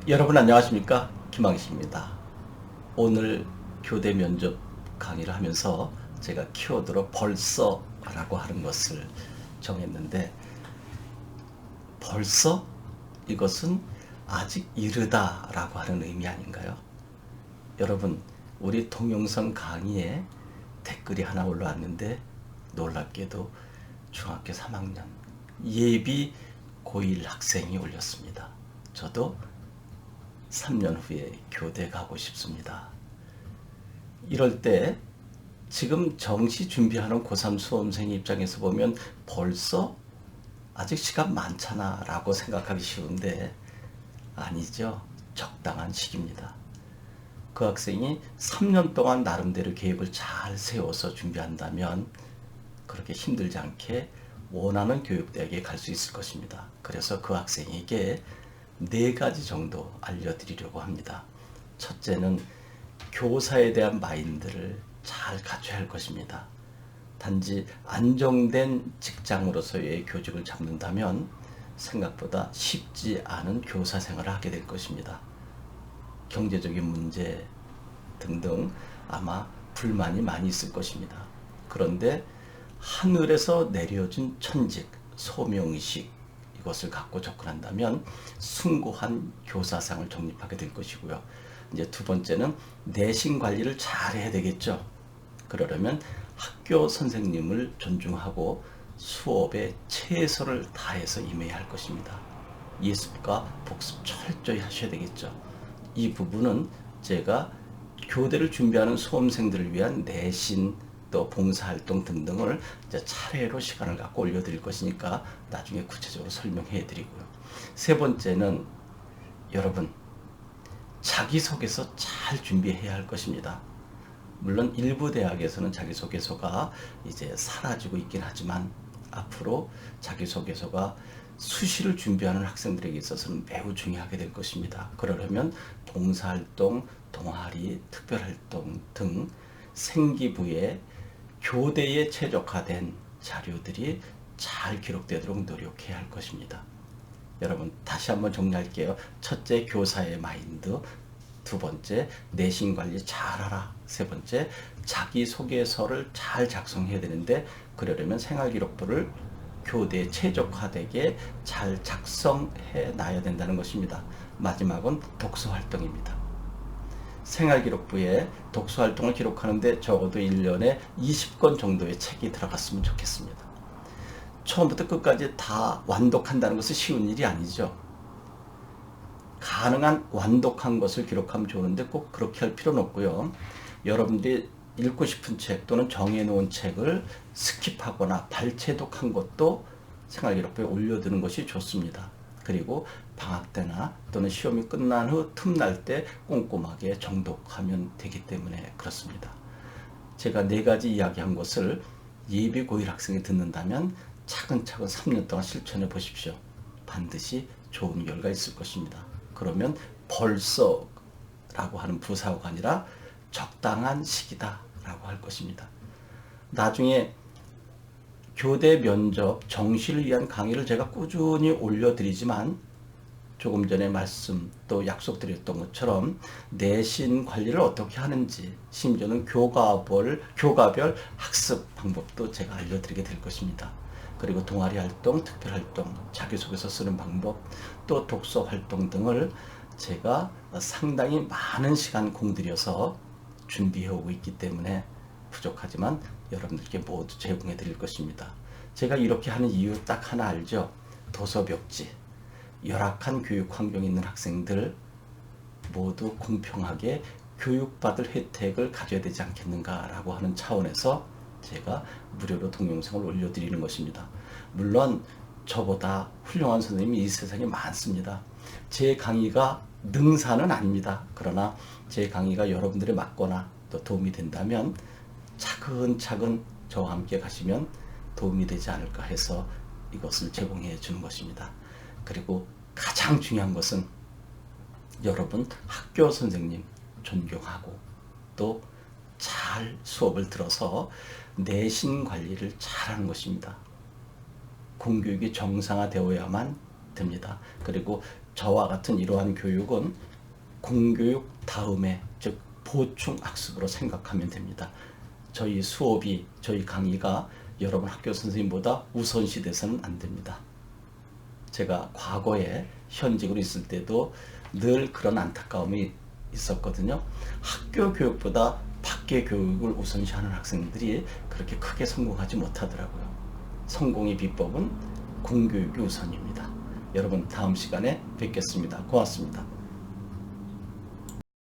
여러분 안녕하십니까? 김항식입니다. 오늘 교대 면접 강의를 하면서 제가 키워드로 벌써 라고 하는 것을 정했는데, 벌써? 이것은 아직 이르다 라고 하는 의미 아닌가요? 여러분, 우리 동영상 강의에 댓글이 하나 올라왔는데 놀랍게도 중학교 3학년 예비 고1 학생이 올렸습니다. 저도 3년 후에 교대 가고 싶습니다. 이럴 때 지금 정시 준비하는 고3 수험생 입장에서 보면 벌써 아직 시간 많잖아 라고 생각하기 쉬운데, 아니죠. 적당한 시기입니다. 그 학생이 3년 동안 나름대로 계획을 잘 세워서 준비한다면 그렇게 힘들지 않게 원하는 교육대학에 갈 수 있을 것입니다. 그래서 그 학생에게 네 가지 정도 알려드리려고 합니다. 첫째는 교사에 대한 마인드를 잘 갖춰야 할 것입니다. 단지 안정된 직장으로서의 교직을 잡는다면 생각보다 쉽지 않은 교사 생활을 하게 될 것입니다. 경제적인 문제 등등 아마 불만이 많이 있을 것입니다. 그런데 하늘에서 내려준 천직, 소명의식, 이것을 갖고 접근한다면 숭고한 교사상을 정립하게 될 것이고요. 이제 두 번째는 내신 관리를 잘 해야 되겠죠. 그러려면 학교 선생님을 존중하고 수업에 최선을 다해서 임해야 할 것입니다. 예습과 복습 철저히 하셔야 되겠죠. 이 부분은 제가 교대를 준비하는 수험생들을 위한 내신 또 봉사활동 등등을 이제 차례로 시간을 갖고 올려드릴 것이니까 나중에 구체적으로 설명해 드리고요. 세 번째는 여러분, 자기소개서 잘 준비해야 할 것입니다. 물론 일부 대학에서는 자기소개서가 이제 사라지고 있긴 하지만 앞으로 자기소개서가 수시를 준비하는 학생들에게 있어서는 매우 중요하게 될 것입니다. 그러려면 봉사활동, 동아리, 특별활동 등 생기부에 교대에 최적화된 자료들이 잘 기록되도록 노력해야 할 것입니다. 여러분, 다시 한번 정리할게요. 첫째, 교사의 마인드. 두 번째, 내신 관리 잘하라. 세 번째, 자기소개서를 잘 작성해야 되는데 그러려면 생활기록부를 교대에 최적화되게 잘 작성해 놔야 된다는 것입니다. 마지막은 독서활동입니다. 생활기록부에 독서활동을 기록하는데 적어도 1년에 20권 정도의 책이 들어갔으면 좋겠습니다. 처음부터 끝까지 다 완독한다는 것은 쉬운 일이 아니죠. 가능한 완독한 것을 기록하면 좋은데 꼭 그렇게 할 필요는 없고요. 여러분들이 읽고 싶은 책 또는 정해놓은 책을 스킵하거나 발췌독한 것도 생활기록부에 올려두는 것이 좋습니다. 그리고 방학 때나 또는 시험이 끝난 후 틈날 때 꼼꼼하게 정독하면 되기 때문에 그렇습니다. 제가 네 가지 이야기한 것을 예비 고1 학생이 듣는다면 차근차근 3년 동안 실천해 보십시오. 반드시 좋은 결과 있을 것입니다. 그러면 벌써 라고 하는 부사어가 아니라 적당한 시기다 라고 할 것입니다. 나중에 교대 면접 정시를 위한 강의를 제가 꾸준히 올려드리지만 조금 전에 말씀 또 약속드렸던 것처럼 내신 관리를 어떻게 하는지, 심지어는 교과별 학습 방법도 제가 알려드리게 될 것입니다. 그리고 동아리 활동, 특별 활동, 자기소개서 쓰는 방법, 또 독서 활동 등을 제가 상당히 많은 시간 공들여서 준비해 오고 있기 때문에 부족하지만 여러분들께 모두 제공해 드릴 것입니다. 제가 이렇게 하는 이유 딱 하나 알죠? 도서벽지. 열악한 교육 환경에 있는 학생들 모두 공평하게 교육받을 혜택을 가져야 되지 않겠는가라고 하는 차원에서 제가 무료로 동영상을 올려드리는 것입니다. 물론 저보다 훌륭한 선생님이 이 세상에 많습니다. 제 강의가 능사는 아닙니다. 그러나 제 강의가 여러분들의 맞거나 또 도움이 된다면 차근차근 저와 함께 가시면 도움이 되지 않을까 해서 이것을 제공해 주는 것입니다. 그리고 가장 중요한 것은 여러분 학교 선생님 존경하고 또 잘 수업을 들어서 내신 관리를 잘하는 것입니다. 공교육이 정상화되어야만 됩니다. 그리고 저와 같은 이러한 교육은 공교육 다음에, 즉 보충 학습으로 생각하면 됩니다. 저희 수업이, 저희 강의가 여러분 학교 선생님보다 우선시 돼서는 안 됩니다. 제가 과거에 현직으로 있을 때도 늘 그런 안타까움이 있었거든요. 학교 교육보다 밖의 교육을 우선시하는 학생들이 그렇게 크게 성공하지 못하더라고요. 성공의 비법은 공교육이 우선입니다. 여러분 다음 시간에 뵙겠습니다. 고맙습니다.